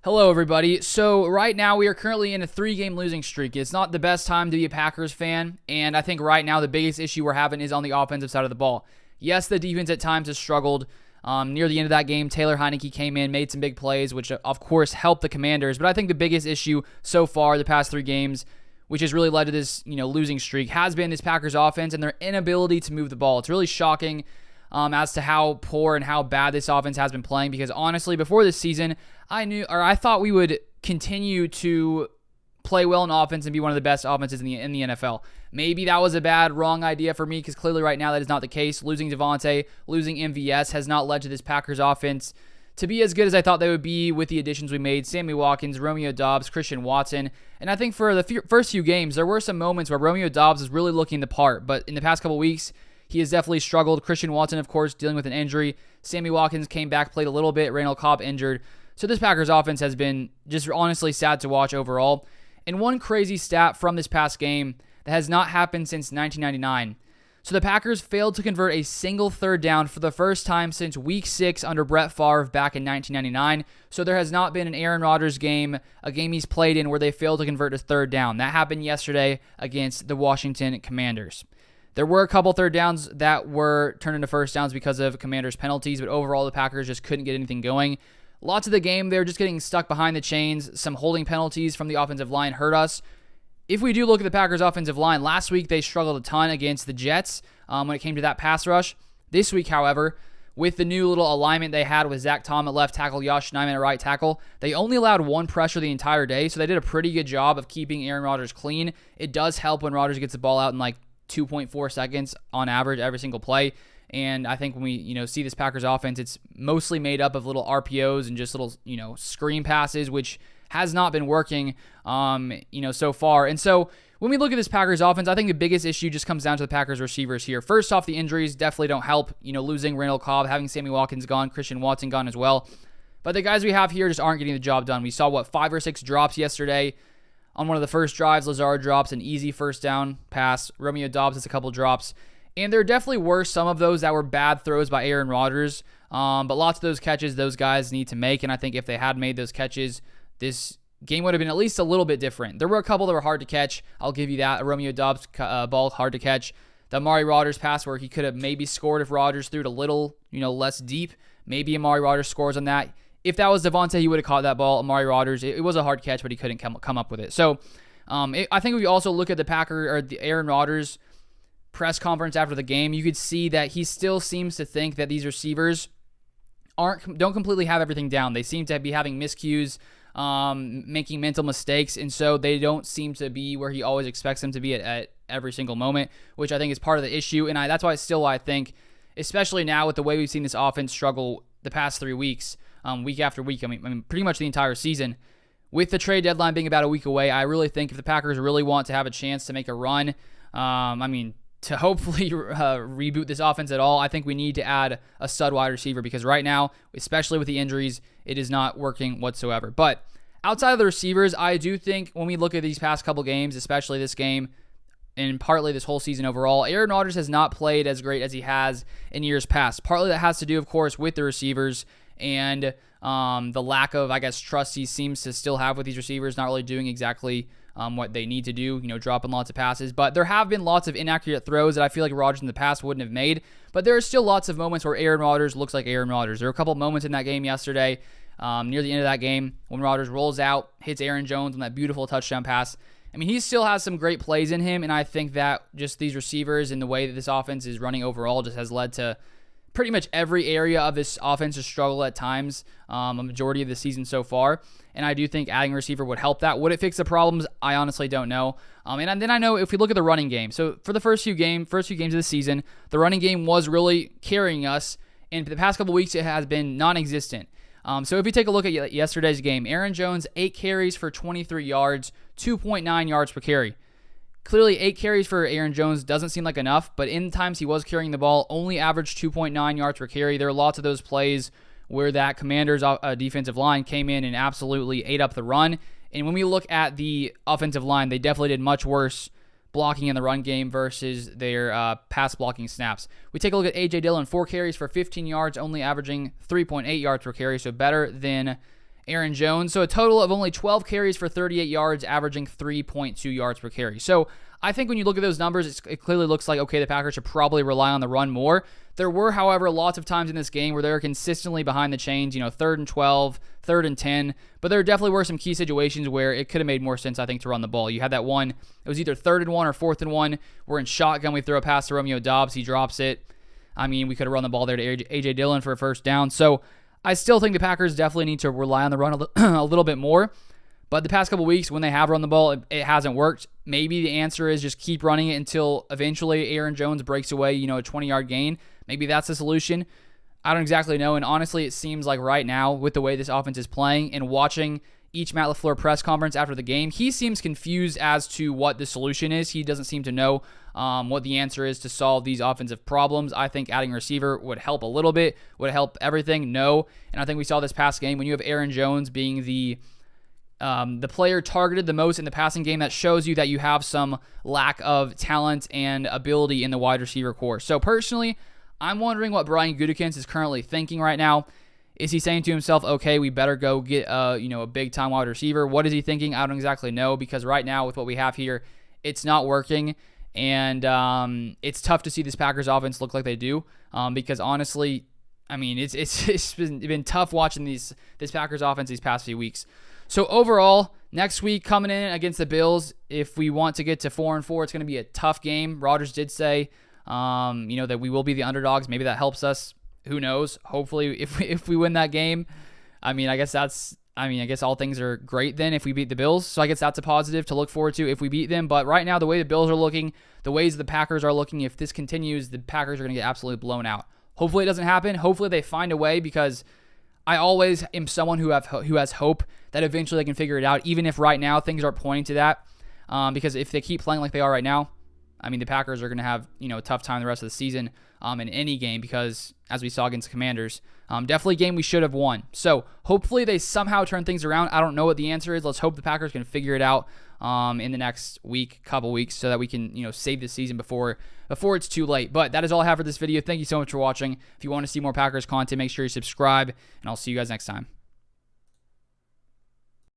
Hello, everybody. So, right now, we are currently in a 3-game losing streak. It's not the best time to be a Packers fan, and I think right now the biggest issue we're having is on the offensive side of the ball. Yes, the defense at times has struggled. Near the end of that game, Taylor Heinicke came in, made some big plays, which of course helped the Commanders. But I think the biggest issue so far the past 3 games, which has really led to this losing streak, has been this Packers offense and their inability to move the ball. It's really shocking as to how poor and how bad this offense has been playing, because honestly, before this season, I thought we would continue to play well in offense and be one of the best offenses in the NFL. Maybe that was a wrong idea for me, because clearly right now that is not the case. Losing Devontae, losing MVS has not led to this Packers offense to be as good as I thought they would be with the additions we made. Sammy Watkins, Romeo Doubs, Christian Watson. And I think for the first few games, there were some moments where Romeo Doubs was really looking the part, but in the past couple weeks, he has definitely struggled. Christian Watson, of course, dealing with an injury. Sammy Watkins came back, played a little bit. Randall Cobb injured. So this Packers offense has been just honestly sad to watch overall. And one crazy stat from this past game that has not happened since 1999. So the Packers failed to convert a single third down for the first time since Week 6 under Brett Favre back in 1999. So there has not been an Aaron Rodgers game, a game he's played in, where they failed to convert a third down. That happened yesterday against the Washington Commanders. There were a couple third downs that were turned into first downs because of Commanders' penalties, but overall the Packers just couldn't get anything going. Lots of the game, they were just getting stuck behind the chains. Some holding penalties from the offensive line hurt us. If we do look at the Packers' offensive line, last week they struggled a ton against the Jets when it came to that pass rush. This week, however, with the new little alignment they had with Zach Tom at left tackle, Josh Nijman at right tackle, they only allowed one pressure the entire day, so they did a pretty good job of keeping Aaron Rodgers clean. It does help when Rodgers gets the ball out in like 2.4 seconds on average every single play. And I think when we see this Packers offense, it's mostly made up of little RPOs and just little screen passes, which has not been working so far. And so when we look at this Packers offense, I think the biggest issue just comes down to the Packers receivers here. First off, the injuries definitely don't help. Losing Randall Cobb, having Sammy Watkins gone, Christian Watson gone as well. But the guys we have here just aren't getting the job done. We saw 5 or 6 drops yesterday. On one of the first drives, Lazard drops an easy first down pass. Romeo Doubs has a couple drops. And there definitely were some of those that were bad throws by Aaron Rodgers. But lots of those catches, those guys need to make. And I think if they had made those catches, this game would have been at least a little bit different. There were a couple that were hard to catch. I'll give you that. A Romeo Doubs ball, hard to catch. The Amari Rodgers pass where he could have maybe scored if Rodgers threw it a little, less deep. Maybe Amari Rodgers scores on that. If that was Devontae, he would have caught that ball. Amari Rodgers, it was a hard catch, but he couldn't come up with it. So I think if we also look at the Aaron Rodgers press conference after the game, you could see that he still seems to think that these receivers don't completely have everything down. They seem to be having miscues, making mental mistakes, and so they don't seem to be where he always expects them to be at every single moment, which I think is part of the issue. And that's why I think, especially now with the way we've seen this offense struggle the past 3 weeks, week after week, I mean pretty much the entire season, with the trade deadline being about a week away, I really think if the Packers really want to have a chance to make a run, to hopefully reboot this offense at all, I think we need to add a stud wide receiver, because right now, especially with the injuries, it is not working whatsoever. But outside of the receivers, I do think when we look at these past couple games, especially this game, and partly this whole season overall, Aaron Rodgers has not played as great as he has in years past. Partly that has to do, of course, with the receivers and the lack of, trust he seems to still have with these receivers, not really doing exactly what they need to do, dropping lots of passes. But there have been lots of inaccurate throws that I feel like Rodgers in the past wouldn't have made. But there are still lots of moments where Aaron Rodgers looks like Aaron Rodgers. There were a couple of moments in that game yesterday, near the end of that game, when Rodgers rolls out, hits Aaron Jones on that beautiful touchdown pass. I mean, he still has some great plays in him, and I think that just these receivers and the way that this offense is running overall just has led to pretty much every area of this offense to struggle at times, a majority of the season so far. And I do think adding a receiver would help that. Would it fix the problems? I honestly don't know. And then I know if we look at the running game, so for the first few games of the season, the running game was really carrying us. And for the past couple weeks, it has been non-existent. So if you take a look at yesterday's game, Aaron Jones, 8 carries for 23 yards, 2.9 yards per carry. Clearly, 8 carries for Aaron Jones doesn't seem like enough, but in times he was carrying the ball, only averaged 2.9 yards per carry. There are lots of those plays where that Commanders defensive line came in and absolutely ate up the run. And when we look at the offensive line, they definitely did much worse blocking in the run game versus their pass blocking snaps. We take a look at A.J. Dillon, 4 carries for 15 yards, only averaging 3.8 yards per carry, so better than Aaron Jones. So a total of only 12 carries for 38 yards, averaging 3.2 yards per carry. So I think when you look at those numbers, it clearly looks like, okay, the Packers should probably rely on the run more. There were, however, lots of times in this game where they were consistently behind the chains, 3rd and 12, 3rd and 10, but there definitely were some key situations where it could have made more sense, I think, to run the ball. You had that one, it was either 3rd and 1 or 4th and 1. We're in shotgun, we throw a pass to Romeo Doubs, he drops it. I mean, we could have run the ball there to A.J. Dillon for a first down. So I still think the Packers definitely need to rely on the run a little bit more. But the past couple weeks, when they have run the ball, it hasn't worked. Maybe the answer is just keep running it until eventually Aaron Jones breaks away, a 20-yard gain. Maybe that's the solution. I don't exactly know. And honestly, it seems like right now, with the way this offense is playing and watching each Matt LaFleur press conference after the game, he seems confused as to what the solution is. He doesn't seem to know what the answer is to solve these offensive problems. I think adding a receiver would help a little bit, would help everything. No. And I think we saw this past game when you have Aaron Jones being the player targeted the most in the passing game, that shows you that you have some lack of talent and ability in the wide receiver core. So personally, I'm wondering what Brian Gutekunst is currently thinking right now. Is he saying to himself, okay, we better go get a big-time wide receiver? What is he thinking? I don't exactly know, because right now with what we have here, it's not working, and it's tough to see this Packers offense look like they do, because honestly, I mean, it's been tough watching this Packers offense these past few weeks. So overall, next week coming in against the Bills, if we want to get to 4-4, it's going to be a tough game. Rodgers did say, that we will be the underdogs. Maybe that helps us. Who knows? Hopefully, if we win that game, I guess all things are great then if we beat the Bills. So I guess that's a positive to look forward to if we beat them. But right now, the way the Bills are looking, the ways the Packers are looking, if this continues, the Packers are going to get absolutely blown out. Hopefully it doesn't happen. Hopefully they find a way, because I always am someone who has hope that eventually they can figure it out, even if right now things aren't pointing to that. Because if they keep playing like they are right now, the Packers are going to have a tough time the rest of the season in any game, because as we saw against the Commanders, definitely a game we should have won. So hopefully they somehow turn things around. I don't know what the answer is. Let's hope the Packers can figure it out in the next couple weeks, so that we can save the season before it's too late. But that is all I have for this video. Thank you so much for watching. If you want to see more Packers content, make sure you subscribe, and I'll see you guys next time.